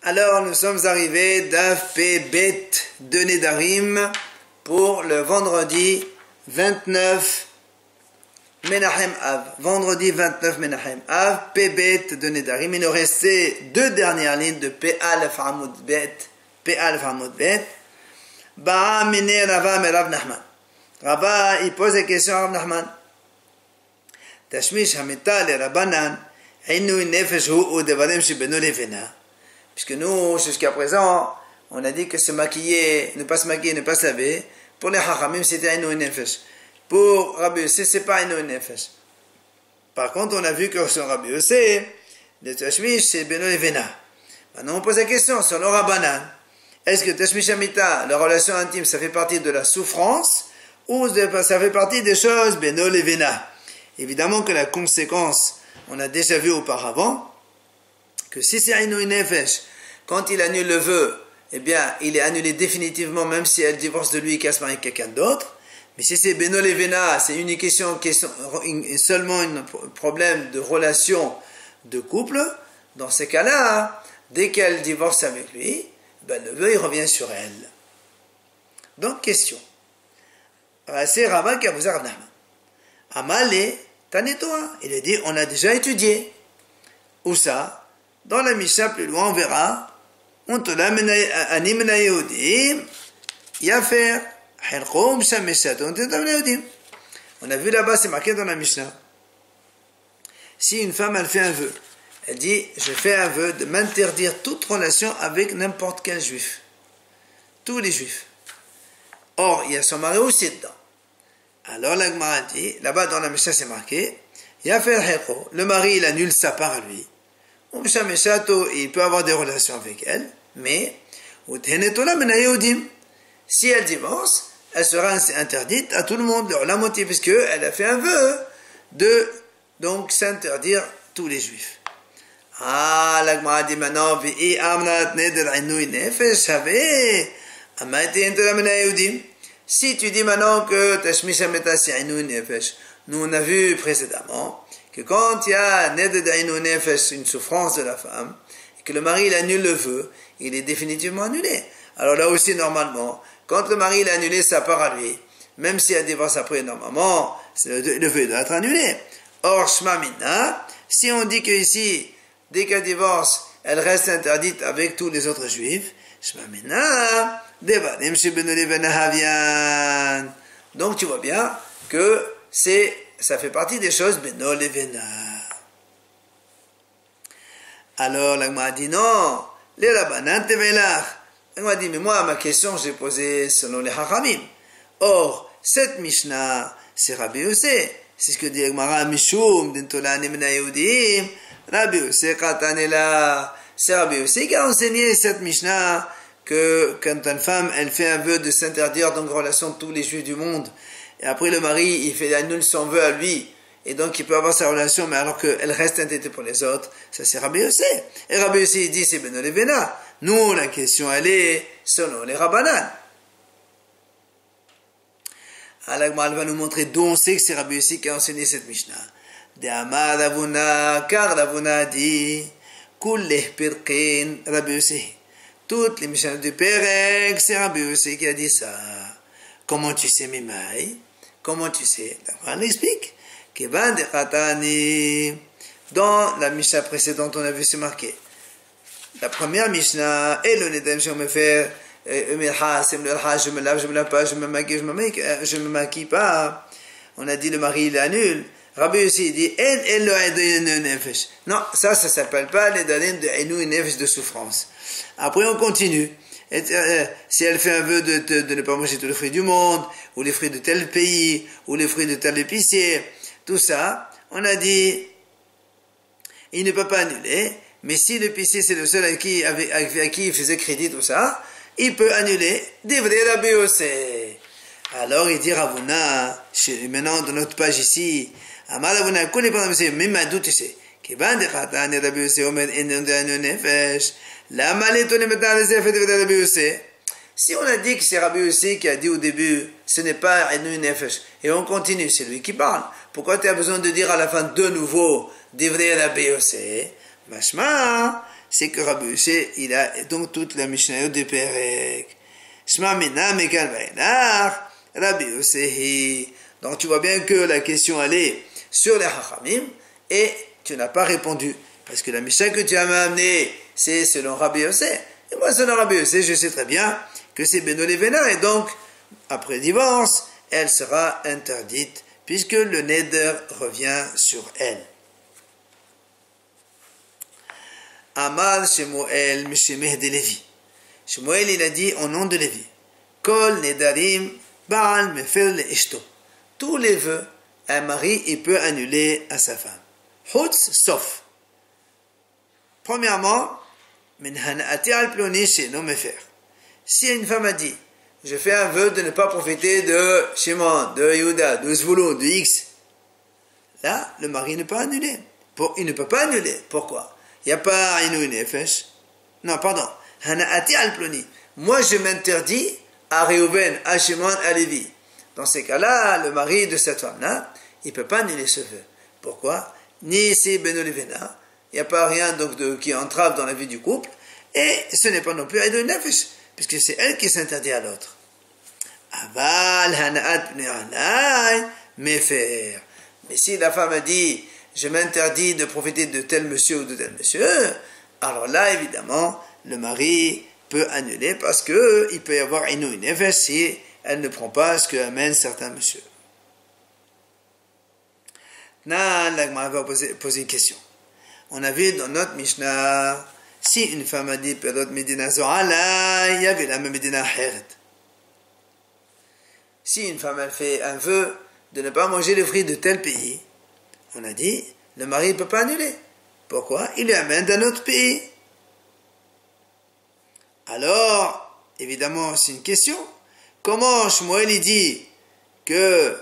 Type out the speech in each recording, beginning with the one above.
Alors nous sommes arrivés d'Af Bet de Nedarim pour le vendredi 29 Menachem Av. Vendredi 29 Menachem Av, Bet de Nedarim. Il nous restait deux dernières lignes de P-Alef Hamoud Bet. P-Alef Hamoud Bet. Ba'a Mine Rava Merav Nachman. Rava, il pose la question à Rav Nachman. Tashmish Hamita le Rabbanan. Ainu Nefesh Hu ou Devarim Shibenu Levena. Puisque nous, jusqu'à présent, on a dit que se maquiller, ne pas se maquiller, ne pas se laver, pour les Chachamim, c'était Ainu Nefesh. Pour Rabbi Yossé, c'est pas Ainu Nefesh. Par contre, on a vu que sur Rabbi Yossé, le Tashmish, c'est Beno Levena. Maintenant, on pose la question sur le Rabbanan. Est-ce que Tashmish Amita, la relation intime, ça fait partie de la souffrance, ou ça fait partie des choses Beno Levena? Évidemment que la conséquence, on a déjà vu auparavant, que si c'est Ainu Nefesh, quand il annule le vœu, eh bien, il est annulé définitivement, même si elle divorce de lui et qu'elle se marie avec quelqu'un d'autre. Mais si c'est Beno Levena, c'est une question seulement un problème de relation de couple, dans ces cas-là, dès qu'elle divorce avec lui, ben, le vœu, il revient sur elle. Donc, question. C'est Rava qui a posé Rav Nachman. Amale, Tanetoa. Il a dit, on a déjà étudié. Où ça? Dans la Mishnah, plus loin, on verra. On te l'a animena Yehudim. Yafer. Herkom Shameshat. On te l'a Yehudim. On a vu là-bas, c'est marqué dans la Mishnah. Si une femme, elle fait un vœu, elle dit, je fais un vœu de m'interdire toute relation avec n'importe quel juif. Tous les juifs. Or, il y a son mari aussi dedans. Alors, la Gemara dit, là-bas dans la Mishnah, c'est marqué, Yafer Herkom. Le mari, il annule sa part à lui. Il peut avoir des relations avec elle, mais si elle divorce, elle sera interdite à tout le monde, la moitié, puisqu'elle a fait un vœu de donc s'interdire tous les juifs. Ah, la Gemara dit maintenant, si tu dis maintenant que Tashmish Ameta c'est Ainu Nefesh, nous on a vu précédemment que quand il y a une souffrance de la femme, et que le mari il annule le vœu, il est définitivement annulé. Alors là aussi, normalement, quand le mari il a annulé sa part à lui, même si elle divorce après, normalement, le vœu doit être annulé. Or, Shma Mina, si on dit que ici, dès qu'elle divorce, elle reste interdite avec tous les autres juifs, Shma Mina, Devarim Shibenu Levena Havian. Donc tu vois bien que ça fait partie des choses Beno Levena. Alors, la Gemara dit non, les Rabbanan Tevelach. La Gemara dit, mais moi, ma question, j'ai posée selon les Chachamim. Or, cette Mishnah, c'est Rabbi Yossé. C'est ce que dit la Gemara, Mishum, Dentola Nemena Yehudim. Rabbi Yossé, Katanela. C'est Rabbi Yossé qui a enseigné cette Mishnah que quand une femme, elle fait un vœu de s'interdire dans une relation de tous les juifs du monde, et après le mari, il annule son vœu à lui, et donc il peut avoir sa relation, mais alors qu'elle reste interdite pour les autres, ça c'est Rabbi Yossé. Et Rabbi Yossé il dit c'est Beno Levena. Nous, la question elle est selon les Rabbanan. Alors elle va nous montrer d'où on sait que c'est Rabbi Yossé qui a enseigné cette Mishnah. De Amar Ravuna, car Ravuna dit Kulleh Pirkin Rabbi Yossé. Toutes les Mishnah du Pérec, c'est Rabbi Yossé qui a dit ça. Comment tu sais, Mimaï? Comment tu sais? On explique. Dans la Mishnah précédente, on a vu c'est marqué. La première Mishnah, et le Nedem, je me fais, je me lave, je me lave pas, je me maquille pas. On a dit le mari, il annule. Rabbi aussi dit, non, ça s'appelle pas les dalim de Ainu Nefesh de souffrance. Après, on continue. Et, si elle fait un vœu de ne pas manger tous les fruits du monde, ou les fruits de tel pays, ou les fruits de tel épicier, tout ça, on a dit, il ne peut pas annuler, mais si l'épicier c'est le seul à qui il faisait crédit, tout ça, il peut annuler, Divrei Rabbi Yossé. Alors il dit Ravuna, maintenant dans notre page ici, Amar Ravuna, connais pas même à doute, tu sais, Kivan de Khatan Rabbi Yossé, Omed Enu Nefesh, la malétone maintenant les effets de Rabbi Yossé. Si on a dit que c'est Rabbi Yossé qui a dit au début, ce n'est pas Enu Nefesh, et on continue, c'est lui qui parle. Pourquoi tu as besoin de dire à la fin de nouveau, Divrei Rabbi Yossé? Mashma, c'est que Rabbi Yossé, il a donc toute la Mishnayot de Perek. Shma mina mekal vaïnach, Rabbi Yossé. Donc tu vois bien que la question allait sur les Chachamim et tu n'as pas répondu. Parce que la Mishnah que tu as amenée, c'est selon Rabbi Yossé. Et moi, selon Rabbi Yossé, je sais très bien que c'est Beno Levena. Et donc, après divorce, elle sera interdite puisque le neder revient sur elle. Amal Shemuel Meshemeh de Lévi. Shemuel, il a dit au nom de Lévi. Kol nedarim baal mefer le ishto. Tous les vœux, un mari, il peut annuler à sa femme. Chutz, sauf. Premièrement, min hana'ati al ploni she'no mefer. Si une femme a dit, je fais un vœu de ne pas profiter de Shimon, de Yehuda, de Zvulun, de X, là, le mari ne peut pas annuler. Il ne peut pas annuler. Pourquoi? Il n'y a pas Inu Nefesh. Non, pardon. Hana'ati al ploni. Moi, je m'interdis à Réhouven, à Shimon, à Lévi. Dans ces cas-là, le mari de cette femme-là, il ne peut pas annuler ce vœu. Pourquoi? Ni ici Beno Levena, il n'y a pas rien donc qui entrave dans la vie du couple, et ce n'est pas non plus Inu Nefesh, puisque c'est elle qui s'interdit à l'autre. Aval hana'at pne'anai mefer. Mais si la femme a dit, je m'interdis de profiter de tel monsieur ou de tel monsieur, alors là, évidemment, le mari peut annuler parce qu'il peut y avoir Inu Nefesh si elle ne prend pas ce que amène certains messieurs. Là, la Gemara va poser une question. On a vu dans notre Mishnah, si une femme a dit Perot Medina Zohala, il y avait la même Medina Heret. Si une femme elle fait un vœu de ne pas manger les fruits de tel pays, on a dit, le mari ne peut pas annuler. Pourquoi? Il lui amène d'un autre pays. Alors, évidemment, c'est une question. Comment Shmuel il dit que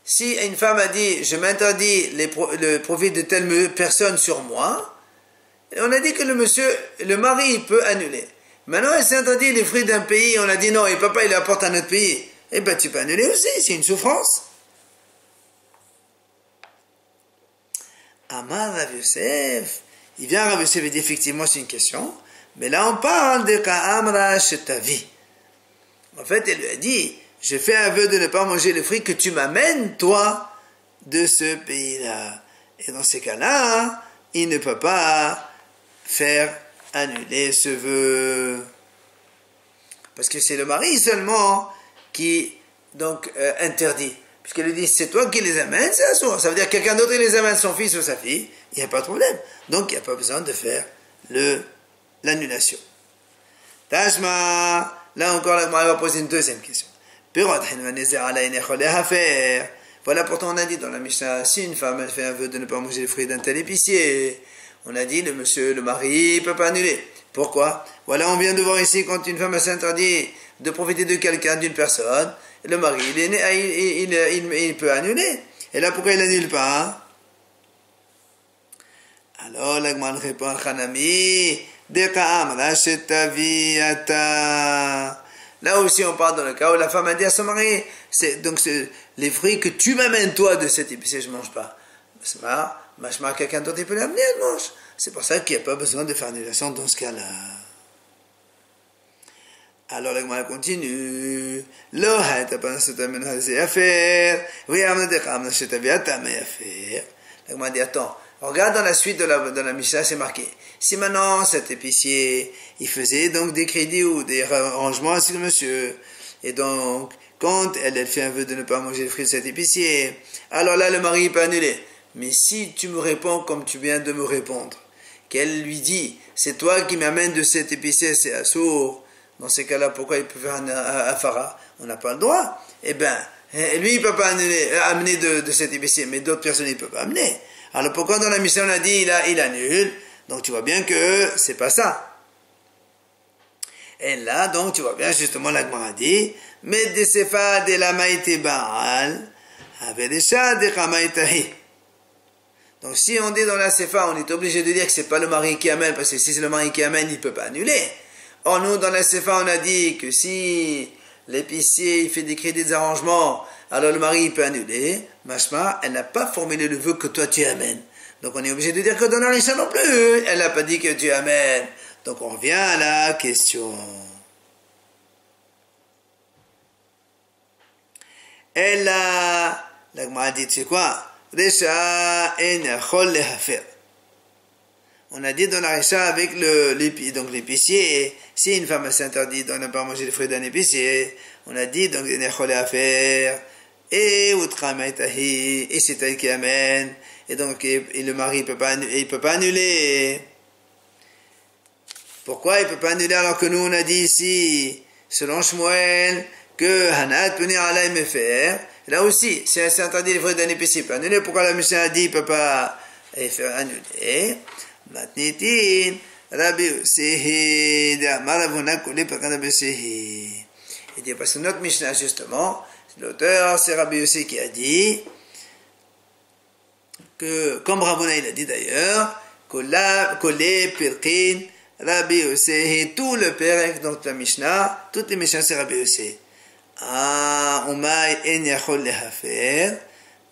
si une femme a dit je m'interdis le profit de telle personne sur moi, on a dit que le mari il peut annuler. Maintenant elle s'est interdit les fruits d'un pays, on a dit non et papa il apporte à notre pays. Eh bien tu peux annuler aussi, c'est une souffrance. Amar Rav Yosef, il vient Rav Yosef et dit effectivement c'est une question, mais là on parle de Ka'amra Shetavi. En fait elle lui a dit je fais un vœu de ne pas manger les fruits que tu m'amènes toi de ce pays-là. Et dans ces cas-là, il ne peut pas faire annuler ce vœu. Parce que c'est le mari seulement qui donc interdit. Puisqu'elle lui dit, c'est toi qui les amènes, c'est assourd. Ça veut dire que quelqu'un d'autre les amène, son fils ou sa fille, il n'y a pas de problème. Donc il n'y a pas besoin de faire l'annulation. Tashma, là encore, on va poser une deuxième question. Voilà, pourtant on a dit dans la Mishnah, si une femme elle fait un vœu de ne pas manger les fruits d'un tel épicier, on a dit le mari ne peut pas annuler. Pourquoi? Voilà, on vient de voir ici, quand une femme s'interdit de profiter de quelqu'un, d'une personne, le mari, il peut annuler. Et là, pourquoi il n'annule pas? Alors, la Gemara répond à Hanami, là aussi, on parle dans le cas où la femme a dit à son mari, c'est les fruits que tu m'amènes toi de cet épicier, je ne mange pas. C'est pas, quelqu'un d'autre il peut l'amener, elle mange. C'est pour ça qu'il n'y a pas besoin de faire annulation dans ce cas-là. Alors la Gemara continue. La Gemara dit attends, regarde dans la suite de la Mishnah, c'est marqué. Si maintenant cet épicier, il faisait donc des crédits ou des arrangements à ce monsieur, et donc quand elle fait un vœu de ne pas manger les fruits de cet épicier, alors là le mari peut annuler. Mais si tu me réponds comme tu viens de me répondre, qu'elle lui dit, c'est toi qui m'amènes de cet épicier, c'est assourd. Dans ces cas-là, pourquoi il peut faire un afara? On n'a pas le droit. Eh bien, lui, il ne peut pas amener de cet épicier, mais d'autres personnes, il ne peuvent pas amener. Alors pourquoi dans la mission, on a dit, il annule? Donc tu vois bien que c'est pas ça. Et là, donc, tu vois bien, justement, la Gemara dit, mais de sefa de la maïté baal, avec des chats de kamaïtahi. Donc si on dit dans la sefa, on est obligé de dire que c'est pas le mari qui amène, parce que si c'est le mari qui amène, il peut pas annuler. Or nous, dans la sefa, on a dit que si l'épicier, il fait des crédits d'arrangement alors le mari il peut annuler, mashma, elle n'a pas formulé le vœu que toi tu amènes. Donc on est obligé de dire que dans la Risha non plus, elle n'a pas dit que tu amènes. Donc on revient à la question. Elle a, la Gemara dit, c'est quoi? Risha en yachol lehafer. On a dit dans la Risha avec l'épicier, si une femme s'interdit de ne pas manger les fruits d'un épicier, on a dit donc en yachol lehafer, et c'est elle qui amène, et donc et le mari il peut pas annuler. Pourquoi il peut pas annuler alors que nous on a dit ici, selon Shmuel, que Hanat peut venir à la faire. Là aussi, si elle s'est interdit les fruits d'un épicier, il peut annuler. Pourquoi la Mishnah a dit il peut pas faire annuler? Matnitin, Rabbi Yosehi, Maravuna Kuli Pakanabi Yosehi. Il dit parce que notre Mishnah justement, l'auteur c'est Rabbi Yosehi qui a dit que, comme Ravuna il a dit d'ailleurs, Kolé Pirkin, Rabbi Yosehi, tout le Perek, donc la Mishnah, toutes les Mishnah c'est Rabbi Yosehi. Umay en yachol lehafer,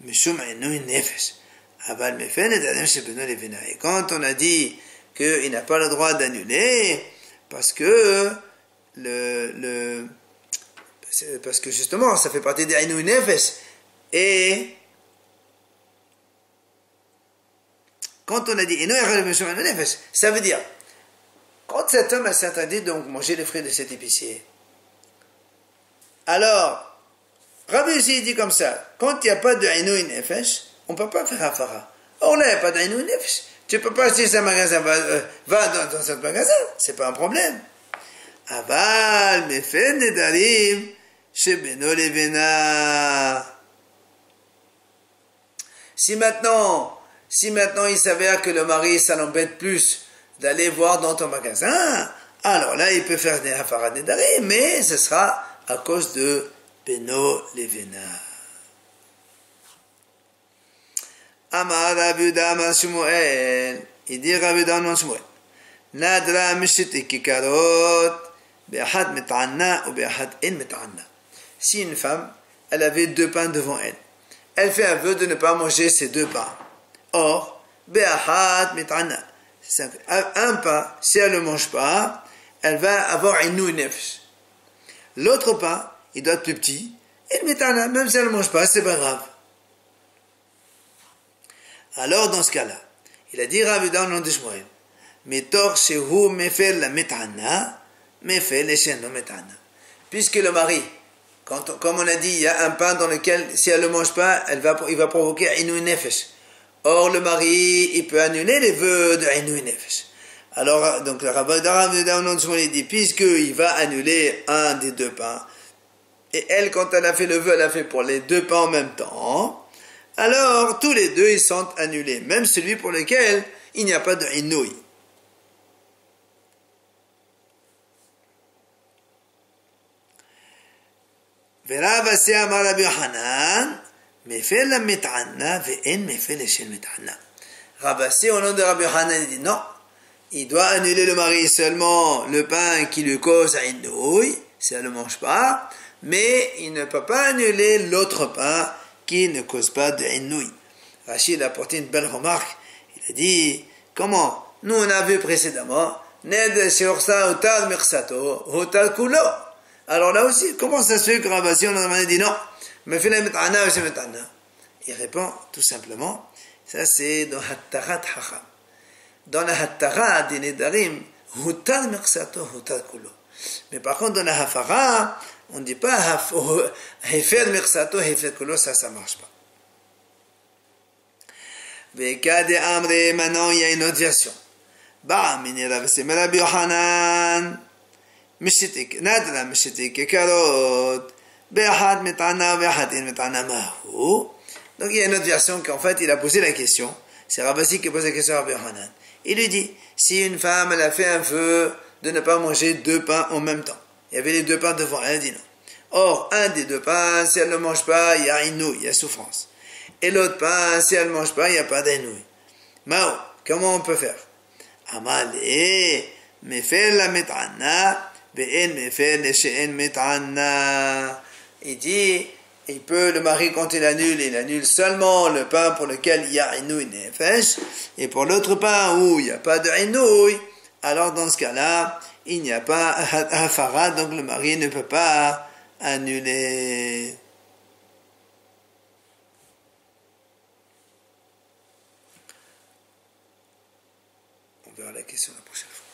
mishum inui nefesh. Aval mefen et adam shebeno levena. Et quand on a dit qu'il n'a pas le droit d'annuler, parce que parce que justement, ça fait partie des inui nefesh. Et quand on a dit inui yachol mishum inui nefesh, ça veut dire, quand cet homme s'est interdit donc manger les fruits de cet épicier, alors, Rabbi Yossi dit comme ça, quand il n'y a pas de Inouï Nefesh, on ne peut pas faire Hafara. Or là, il n'y a pas d'Inouï Nefesh. Tu ne peux pas acheter ce magasin, va dans ce magasin, c'est pas un problème. Aval, Mefen Nedarim, Shebeno Levena. Si maintenant il s'avère que le mari, ça l'embête plus d'aller voir dans ton magasin, alors là, il peut faire des Hafara Nedarim, mais ce sera à cause de Beno Levena. Amar Rabbi Yehuda Amar Shmuel. Il dit Rabbi Yehuda Amar Shmuel. Nadra mishiti kikarot be'achad mit'anna ou be'achad en mit'anna. Si une femme, elle avait 2 pains devant elle, elle fait un vœu de ne pas manger ces 2 pains. Or, be'achad mit'anna. Un pain, si elle ne le mange pas, elle va avoir une inouï nefesh. L'autre pain, il doit être plus petit, et le métana, même si elle ne mange pas, c'est pas grave. Alors, dans ce cas-là, il a dit Rabbi dans le nom de Shmuel, Metor shehu mefel la metana, mefel eshen no metana. Puisque le mari, comme on a dit, il y a un pain dans lequel, si elle ne le mange pas, il va provoquer inouï nefesh. Or, le mari, il peut annuler les vœux de inouï nefesh. Alors, donc, le Rabbi il dit, puisqu'il va annuler un des 2 pains, et elle, quand elle a fait le vœu, elle a fait pour les 2 pains en même temps, alors, tous les 2, ils sont annulés, même celui pour lequel il n'y a pas de inouï. Rabbi au nom de Rabbi Hanan, il dit non. Il doit annuler le mari seulement le pain qui lui cause un inouï, si elle ne le mange pas, mais il ne peut pas annuler l'autre pain qui ne cause pas de inouï. Rachid a apporté une belle remarque. Il a dit, comment? Nous on a vu précédemment, Ned Sheorsa Hotal Mirsato, Hotal Kulo. Alors là aussi, comment ça se fait que Rabbi on a dit non? Mais finalement, il répond tout simplement, ça c'est dans Hattarat Hacham. Dans la Hattara des Nedarim, Hutal Mirsato, Hutal Kulo. Mais par contre, dans la Hafara, on ne dit pas Hefer Mirsato, Hefer Kulo, ça ne marche pas. Vekade Amre, maintenant il y a une autre version. Ba, Minera, c'est Rabbi Yohanan, Mishitik, Nadra, Mishitik, Karot, Be'ahad Metana, Be'ahad in Metana Mahu. Donc il y a une autre version qu'en fait, il a posé la question. C'est Rabbi qui pose la question à Rabbi Yohanan. Il lui dit, si une femme, elle a fait un vœu de ne pas manger 2 pains en même temps. Il y avait les 2 pains devant elle, elle dit non. Or, un des 2 pains, si elle ne mange pas, il y a inouï, il y a souffrance. Et l'autre pain, si elle ne mange pas, il n'y a pas d'inouï. Mao, comment on peut faire? Amale, mefel la met'ana, be'en mefel le she'en met'ana. Il dit, le mari, quand il annule seulement le pain pour lequel il y a Inouï Nefesh, et pour l'autre pain où il n'y a pas de Inouï, alors dans ce cas-là, il n'y a pas Hafara, donc le mari ne peut pas annuler. On verra la question la prochaine fois.